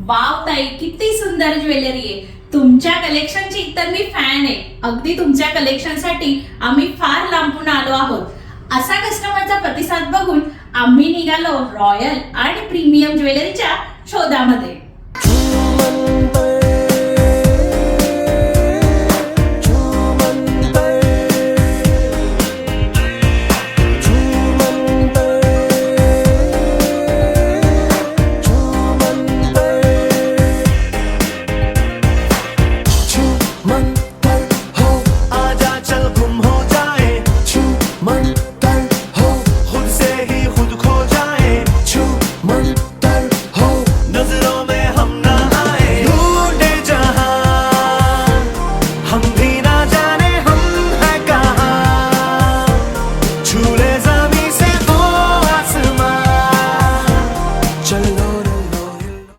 Wow ताई, किती सुंदर ज्वेलरी आहे तुमच्या कलेक्शनची. तर मी फॅन आहे. अगदी तुमच्या कलेक्शनसाठी आम्ही फार लांबून आलो आहोत. असा कस्टमरचा प्रतिसाद बघून आम्ही निघालो रॉयल आणि प्रीमियम ज्वेलरीच्या शोधामध्ये.